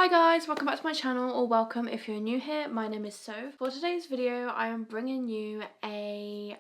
Hi guys, welcome back to my channel, or welcome if you're new here. My name is Soph. For today's video, I am bringing you a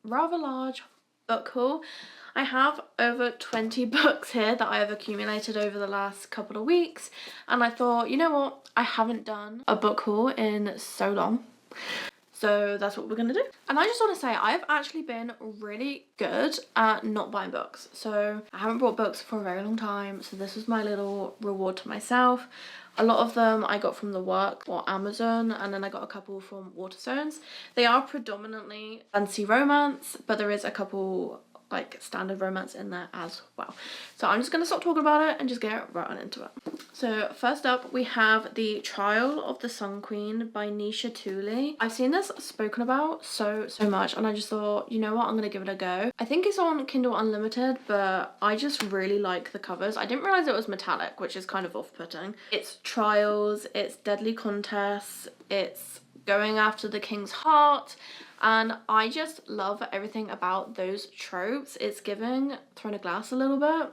rather large book haul. I have over 20 books here that I have accumulated over the last couple of weeks, and I thought, you know what, I haven't done a book haul in so long. So that's what we're gonna do. And I just want to say I've actually been really good at not buying books. So I haven't bought books for a very long time. So this was my little reward to myself. A lot of them I got from the work or Amazon, and then I got a couple from Waterstones. They are predominantly fantasy romance, but there is a couple like standard romance in there as well. So I'm just gonna stop talking about it and just get right on into it. So first up we have The Trial of the Sun Queen by Nisha Tooley. I've seen this spoken about so much, and I just thought, you know what, I'm gonna give it a go. I think it's on Kindle Unlimited, but I just really like the covers. I didn't realize it was metallic, which is kind of off-putting. It's trials, it's deadly contests, it's going after the king's heart, and I just love everything about those tropes. It's giving Throne of Glass a little bit.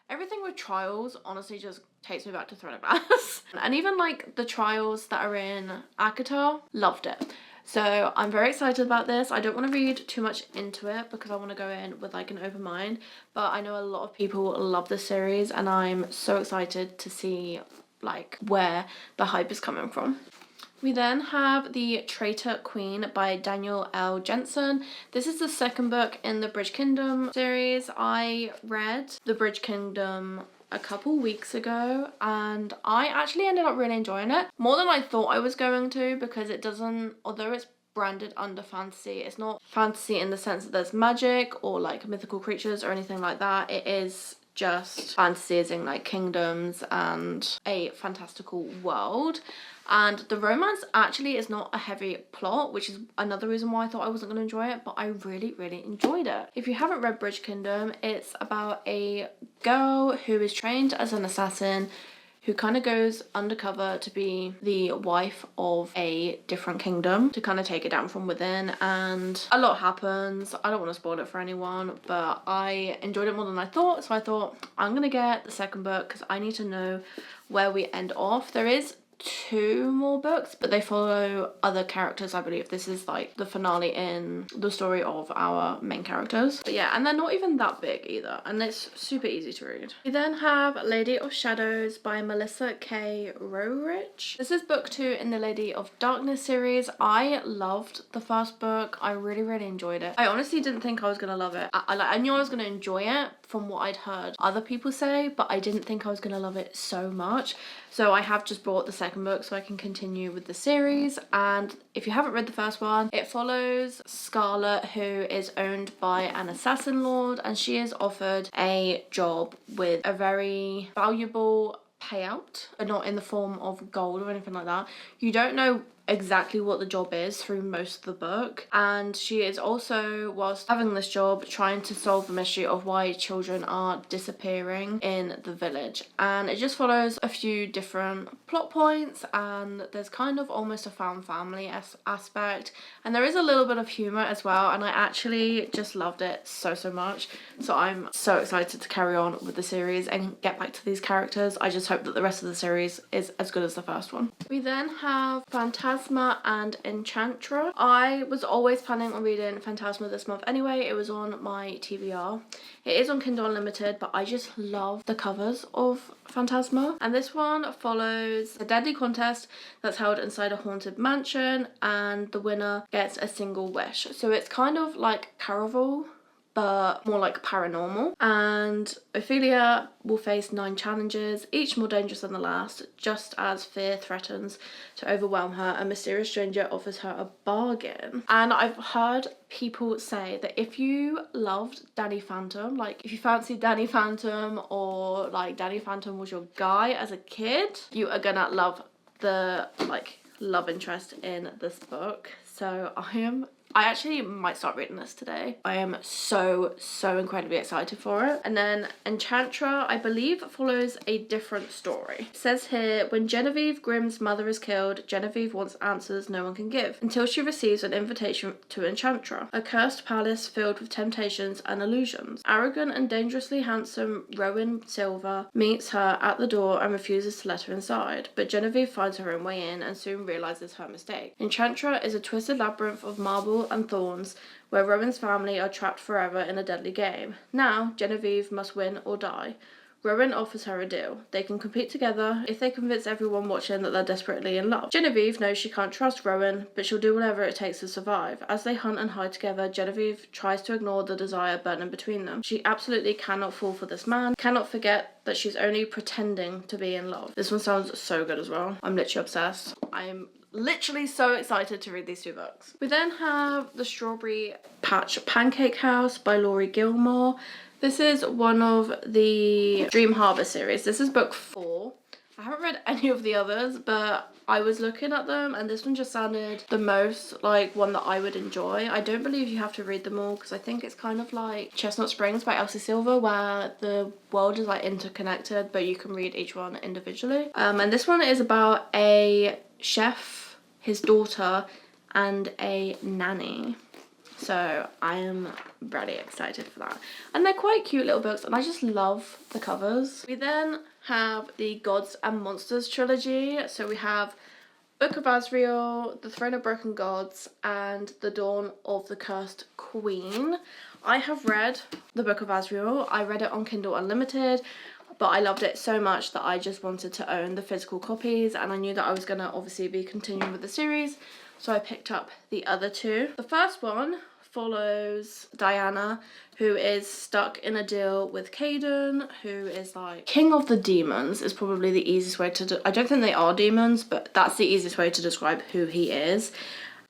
Everything with trials honestly just takes me back to Throne of Glass. And even like the trials that are in ACOTAR, loved it. So I'm very excited about this. I don't want to read too much into it because I want to go in with like an open mind, but I know a lot of people love this series, and I'm so excited to see like where the hype is coming from. We then have The Traitor Queen by Daniel L. Jensen. This is the second book in the Bridge Kingdom series. I read The Bridge Kingdom a couple weeks ago, and I actually ended up really enjoying it. More than I thought I was going to, because it doesn't, although it's branded under fantasy, it's not fantasy in the sense that there's magic or like mythical creatures or anything like that. It is just fantasy as in like kingdoms and a fantastical world. And the romance actually is not a heavy plot, which is another reason why I thought I wasn't going to enjoy it, but I really enjoyed it. If you haven't read Bridge Kingdom, it's about a girl who is trained as an assassin who kind of goes undercover to be the wife of a different kingdom to kind of take it down from within, and a lot happens. I don't want to spoil it for anyone, but I enjoyed it more than I thought, so I thought I'm gonna get the second book because I need to know where we end off. There is 2 more books, but they follow other characters, I believe. This is like the finale in the story of our main characters. But yeah, and they're not even that big either, and it's super easy to read. We then have Lady of Shadows by Melissa K. Roerich. This is book 2 in the Lady of Darkness series. I loved the first book. I really enjoyed it. I honestly didn't think I was gonna love it. I knew I was gonna enjoy it from what I'd heard other people say, but I didn't think I was gonna love it so much. So I have just bought the second book so I can continue with the series. And if you haven't read the first one, it follows Scarlet, who is owned by an assassin lord, and she is offered a job with a very valuable payout, but not in the form of gold or anything like that. You don't know exactly what the job is through most of the book, and she is also, whilst having this job, trying to solve the mystery of why children are disappearing in the village. And it just follows a few different plot points, and there's kind of almost a found family aspect, and there is a little bit of humor as well, and I actually just loved it so much. So I'm so excited to carry on with the series and get back to these characters. I just hope that the rest of the series is as good as the first one. We then have Phantasma and Enchantra. I was always planning on reading Phantasma this month anyway. It was on my TBR. It is on Kindle Unlimited, but I just love the covers of Phantasma. And this one follows a deadly contest that's held inside a haunted mansion, and the winner gets a single wish. So it's kind of like Caraval, but more like paranormal. And Ophelia will face 9 challenges, each more dangerous than the last. Just as fear threatens to overwhelm her, a mysterious stranger offers her a bargain. And I've heard people say that if you loved Danny Phantom, like if you fancied Danny Phantom, or like Danny Phantom was your guy as a kid, you are gonna love the like love interest in this book. So I am I actually might start reading this today. I am so incredibly excited for it. And then Enchantra, I believe, follows a different story. It says here, when Genevieve Grimm's mother is killed, Genevieve wants answers no one can give, until she receives an invitation to Enchantra, a cursed palace filled with temptations and illusions. Arrogant and dangerously handsome Rowan Silver meets her at the door and refuses to let her inside, but Genevieve finds her own way in and soon realizes her mistake. Enchantra is a twisted labyrinth of marble and thorns where Rowan's family are trapped forever in a deadly game. Now, Genevieve must win or die. Rowan offers her a deal. They can compete together if they convince everyone watching that they're desperately in love. Genevieve knows she can't trust Rowan, but she'll do whatever it takes to survive. As they hunt and hide together, Genevieve tries to ignore the desire burning between them. She absolutely cannot fall for this man, cannot forget that she's only pretending to be in love. This one sounds so good as well. I'm literally obsessed. I'm literally so excited to read these two books. We then have The Strawberry Patch Pancake House by Laurie Gilmore. This is one of the Dream Harbour series. This is book 4. I haven't read any of the others, but I was looking at them and this one just sounded the most like one that I would enjoy. I don't believe you have to read them all because I think it's kind of like Chestnut Springs by Elsie Silver, where the world is like interconnected, but you can read each one individually. And this one is about a chef, his daughter, and a nanny. So I am really excited for that. And they're quite cute little books and I just love the covers. We then have the Gods and Monsters trilogy. So we have Book of Asriel, The Throne of Broken Gods, and The Dawn of the Cursed Queen. I have read the Book of Asriel. I read it on Kindle Unlimited, but I loved it so much that I just wanted to own the physical copies, and I knew that I was going to obviously be continuing with the series, so I picked up the other two. The first one follows Diana, who is stuck in a deal with Caden, who is like king of the demons is probably the easiest way to I don't think they are demons, but that's the easiest way to describe who he is.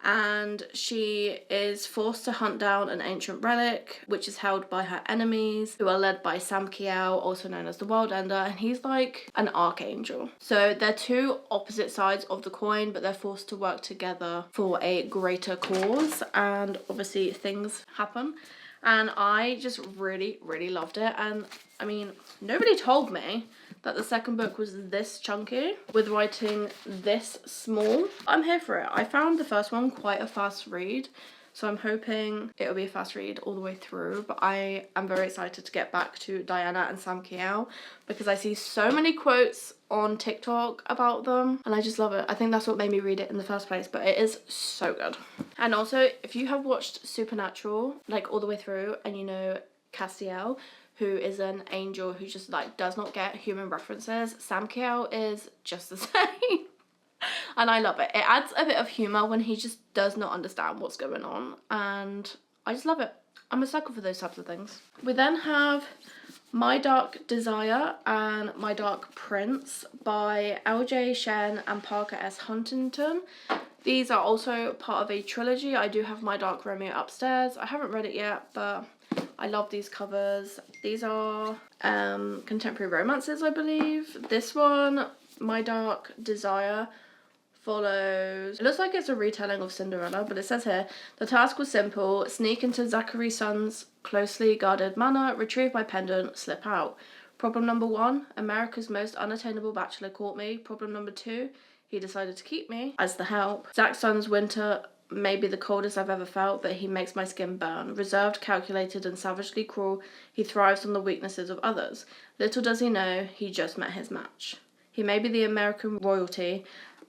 And she is forced to hunt down an ancient relic which is held by her enemies, who are led by Sam Kiel, also known as the World Ender, and he's like an archangel. So they're two opposite sides of the coin, but they're forced to work together for a greater cause, and obviously things happen. And I just really loved it. And I mean, nobody told me that the second book was this chunky with writing this small. I'm here for it. I found the first one quite a fast read, so I'm hoping it'll be a fast read all the way through. But I am very excited to get back to Diana and Sam Kiel because I see so many quotes on TikTok about them and I just love it. I think that's what made me read it in the first place, but it is so good. And also, if you have watched Supernatural like all the way through and you know Castiel, who is an angel who just like does not get human references, Sam Kiel is just the same. And I love it. It adds a bit of humour when he just does not understand what's going on, and I just love it. I'm a sucker for those types of things. We then have My Dark Desire and My Dark Prince by LJ Shen and Parker S. Huntington. These are also part of a trilogy. I do have My Dark Romeo upstairs. I haven't read it yet, but I love these covers. These are contemporary romances, I believe. This one, My Dark Desire, follows, it looks like it's a retelling of Cinderella, but it says here, the task was simple: sneak into Zachary Son's closely guarded manor, retrieve my pendant, slip out. Problem number 1, America's most unattainable bachelor caught me. Problem number 2, he decided to keep me as the help. Zach Son's winter may be the coldest I've ever felt, but he makes my skin burn. Reserved, calculated, and savagely cruel, he thrives on the weaknesses of others. Little does he know, he just met his match. He may be the American royalty,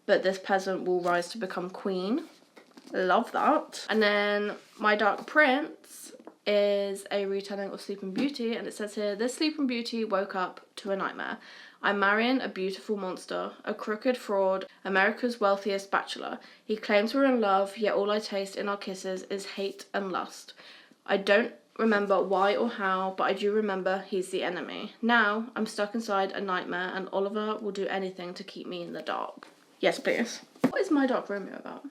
but this peasant will rise to become queen. Love that. And then My Dark Prince is a retelling of Sleeping Beauty, and it says here, this Sleeping Beauty woke up to a nightmare. I'm marrying a beautiful monster, a crooked fraud, America's wealthiest bachelor. He claims we're in love, yet all I taste in our kisses is hate and lust. I don't remember why or how, but I do remember he's the enemy. Now I'm stuck inside a nightmare, and Oliver will do anything to keep me in the dark. Yes, please. What is My Dark Romeo about?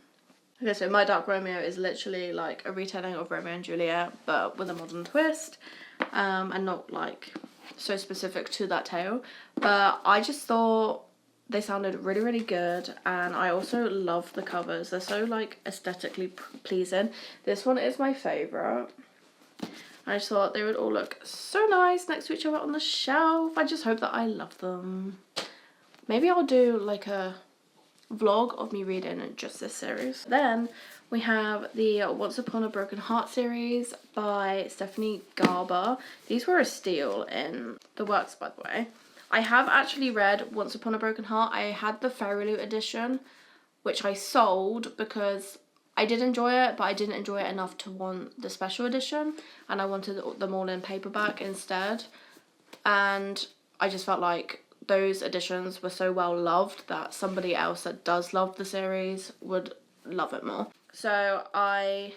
Okay, so My Dark Romeo is literally like a retelling of Romeo and Juliet, but with a modern twist, and not like so specific to that tale. But I just thought they sounded really, really good, and I also love the covers. They're so like aesthetically pleasing. This one is my favourite. I just thought they would all look so nice next to each other on the shelf. I just hope that I love them. Maybe I'll do like a vlog of me reading just this series. Then we have the Once Upon a Broken Heart series by Stephanie Garber. These were a steal in the works, by the way. I have actually read Once Upon a Broken Heart. I had the Fairy Loot edition, which I sold because I did enjoy it, but I didn't enjoy it enough to want the special edition, and I wanted them all in paperback instead. And I just felt like those editions were so well loved that somebody else that does love the series would love it more. So I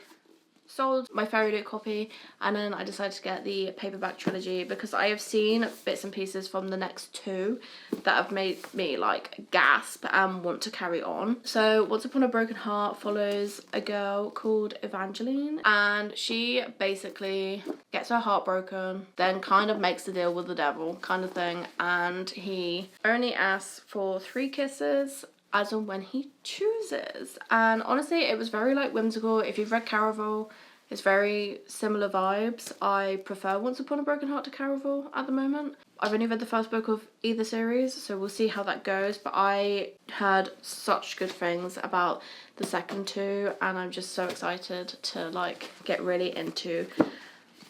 sold my Fairy Loot copy, and then I decided to get the paperback trilogy because I have seen bits and pieces from the next two that have made me like gasp and want to carry on. So Once Upon a Broken Heart follows a girl called Evangeline, and she basically gets her heart broken, then kind of makes the deal with the devil kind of thing, and he only asks for 3 kisses as and when he chooses. And honestly, it was very like whimsical. If you've read Caraval, it's very similar vibes. I prefer Once Upon a Broken Heart to Caraval at the moment. I've only read the first book of either series, so we'll see how that goes, but I heard such good things about the second two, and I'm just so excited to like get really into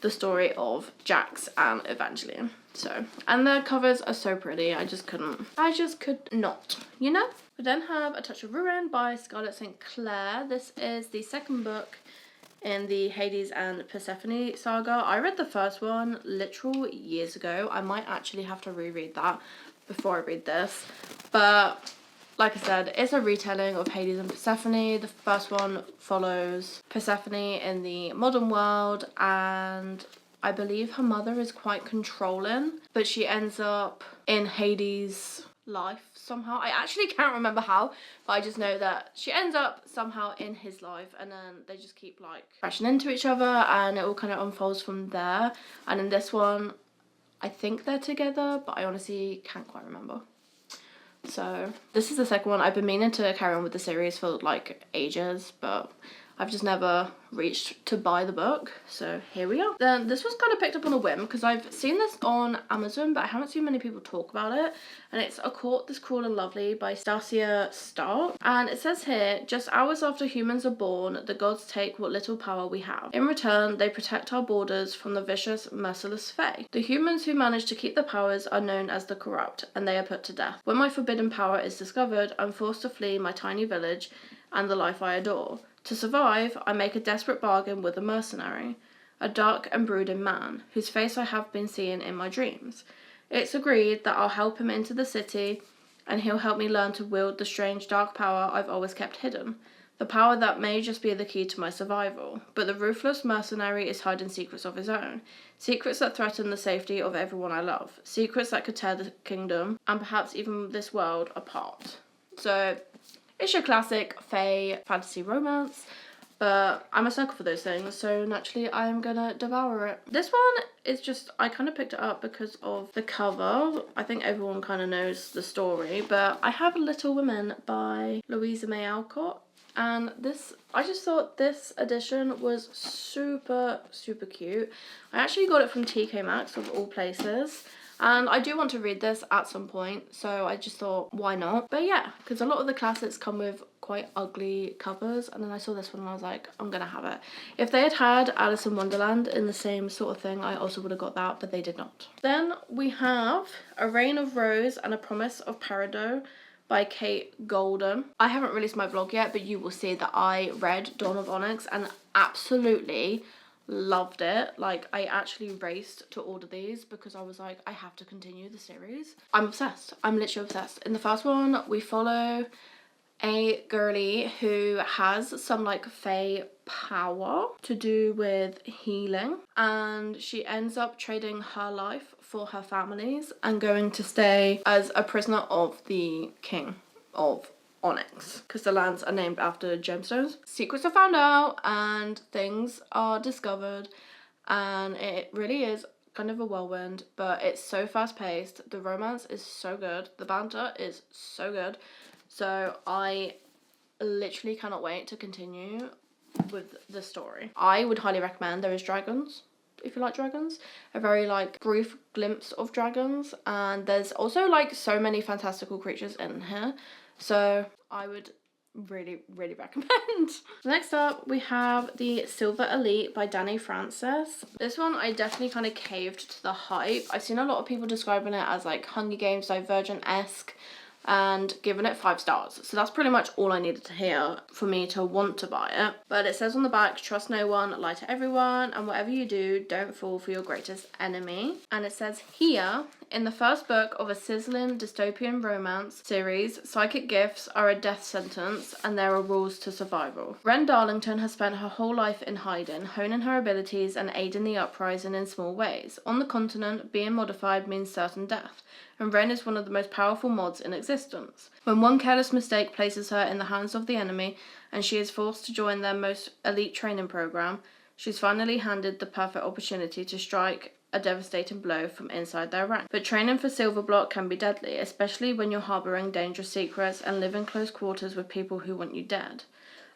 the story of Jax and Evangeline. So, and the covers are so pretty. I just could not, you know? We then have A Touch of Ruin by Scarlett St. Clair. This is the second book in the Hades and Persephone saga. I read the first one literal years ago. I might actually have to reread that before I read this. But like I said, it's a retelling of Hades and Persephone. The first one follows Persephone in the modern world, and I believe her mother is quite controlling, but she ends up in Hades' life somehow. I actually can't remember how, but I just know that she ends up somehow in his life, and then they just keep like crashing into each other, and it all kind of unfolds from there. And in this one, I think they're together, but I honestly can't quite remember. So this is the second one. I've been meaning to carry on with the series for like ages, but I've just never reached to buy the book, so here we are. Then this was kind of picked up on a whim because I've seen this on Amazon, but I haven't seen many people talk about it, and it's A Court This Cruel and Lovely by Stacia Stark. And it says here, just hours after humans are born, the gods take what little power we have. In return, they protect our borders from the vicious, merciless Fae. The humans who manage to keep the powers are known as the corrupt, and they are put to death. When my forbidden power is discovered, I'm forced to flee my tiny village and the life I adore. To survive, I make a desperate bargain with a mercenary, a dark and brooding man, whose face I have been seeing in my dreams. It's agreed that I'll help him into the city, and he'll help me learn to wield the strange dark power I've always kept hidden. The power that may just be the key to my survival. But the ruthless mercenary is hiding secrets of his own. Secrets that threaten the safety of everyone I love. Secrets that could tear the kingdom, and perhaps even this world, apart. So it's your classic Fae fantasy romance, but I'm a sucker for those things, so naturally I'm gonna devour it. This one is just, I kind of picked it up because of the cover. I think everyone kind of knows the story, but I have Little Women by Louisa May Alcott, and this, I just thought this edition was super, super cute. I actually got it from TK Maxx of all places. And I do want to read this at some point, so I just thought, why not? But yeah, because a lot of the classics come with quite ugly covers, and then I saw this one and I was like, I'm gonna have it. If they had had Alice in Wonderland in the same sort of thing, I also would have got that, but they did not. Then we have A Reign of Rose and a Promise of Peridot by Kate Golden. I haven't released my vlog yet, but you will see that I read Dawn of Onyx and absolutely loved it. Like, I actually raced to order these because I was like, I have to continue the series. I'm obsessed. I'm literally obsessed. In the first one, we follow a girly who has some like Fae power to do with healing, and she ends up trading her life for her family's and going to stay as a prisoner of the king of Onyx, because the lands are named after gemstones. Secrets are found out and things are discovered, and it really is kind of a whirlwind, but it's so fast paced. The romance is so good. The banter is so good. So I literally cannot wait to continue with the story. I would highly recommend. There is dragons, if you like dragons, a very like brief glimpse of dragons, and there's also like so many fantastical creatures in here, so I would really recommend. Next up we have the Silver Elite by Danny Francis. This one I definitely kind of caved to the hype. I've seen a lot of people describing it as like Hunger Games Divergent-esque and given it 5 stars. So that's pretty much all I needed to hear for me to want to buy it. But it says on the back, trust no one, lie to everyone, and whatever you do, don't fall for your greatest enemy. And it says here, in the first book of a sizzling dystopian romance series, psychic gifts are a death sentence and there are rules to survival. Wren Darlington has spent her whole life in hiding, honing her abilities and aiding the uprising in small ways. On the continent, being modified means certain death, and Wren is one of the most powerful mods in existence. When one careless mistake places her in the hands of the enemy and she is forced to join their most elite training program, she's finally handed the perfect opportunity to strike a devastating blow from inside their ranks. But training for Silverblock can be deadly, especially when you're harbouring dangerous secrets and live in close quarters with people who want you dead.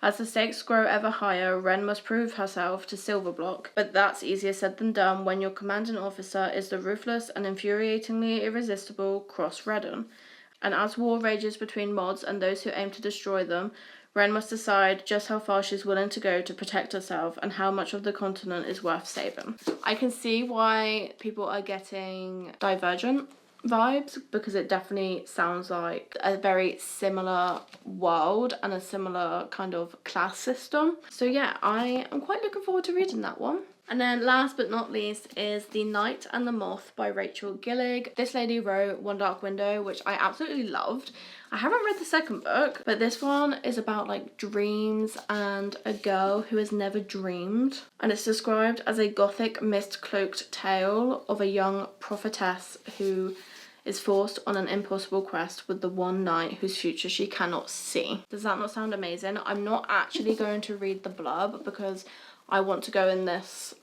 As the stakes grow ever higher, Wren must prove herself to Silverblock, but that's easier said than done when your commanding officer is the ruthless and infuriatingly irresistible Cross Redden. And as war rages between mods and those who aim to destroy them, Wren must decide just how far she's willing to go to protect herself and how much of the continent is worth saving. I can see why people are getting Divergent vibes, because it definitely sounds like a very similar world and a similar kind of class system. So yeah, I am quite looking forward to reading that one. And then last but not least is The Night and the Moth by Rachel Gillig. This lady wrote One Dark Window, which I absolutely loved. I haven't read the second book, but this one is about like dreams and a girl who has never dreamed. And it's described as a gothic mist-cloaked tale of a young prophetess who is forced on an impossible quest with the one knight whose future she cannot see. Does that not sound amazing? I'm not actually going to read the blurb because I want to go in this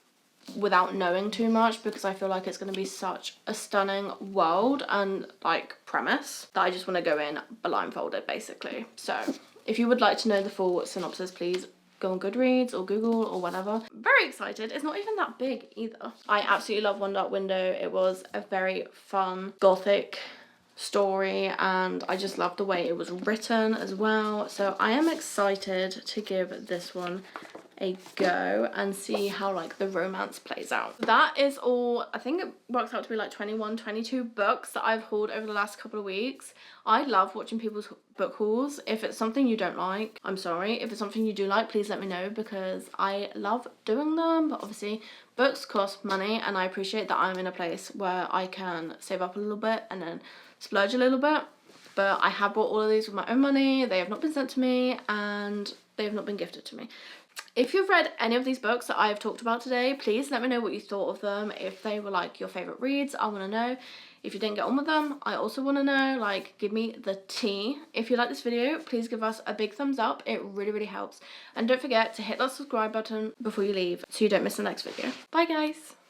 without knowing too much, because I feel like it's going to be such a stunning world and like premise that I just want to go in blindfolded basically. So if you would like to know the full synopsis, please go on Goodreads or Google or whatever. Very excited. It's not even that big either. I absolutely love One Dark Window. It was a very fun gothic story and I just love the way it was written as well. So I am excited to give this one a go and see how like the romance plays out. That is all. I think it works out to be like 22 books that I've hauled over the last couple of weeks. I love watching people's book hauls. If it's something you don't like, I'm sorry. If it's something you do like, please let me know, because I love doing them. But obviously books cost money and I appreciate that I'm in a place where I can save up a little bit and then splurge a little bit. But I have bought all of these with my own money. They have not been sent to me and they have not been gifted to me. If you've read any of these books that I have talked about today, please let me know what you thought of them. If they were like your favourite reads, I want to know. If you didn't get on with them, I also want to know. Like, give me the tea. If you like this video, please give us a big thumbs up. It really helps. And don't forget to hit that subscribe button before you leave so you don't miss the next video. Bye guys!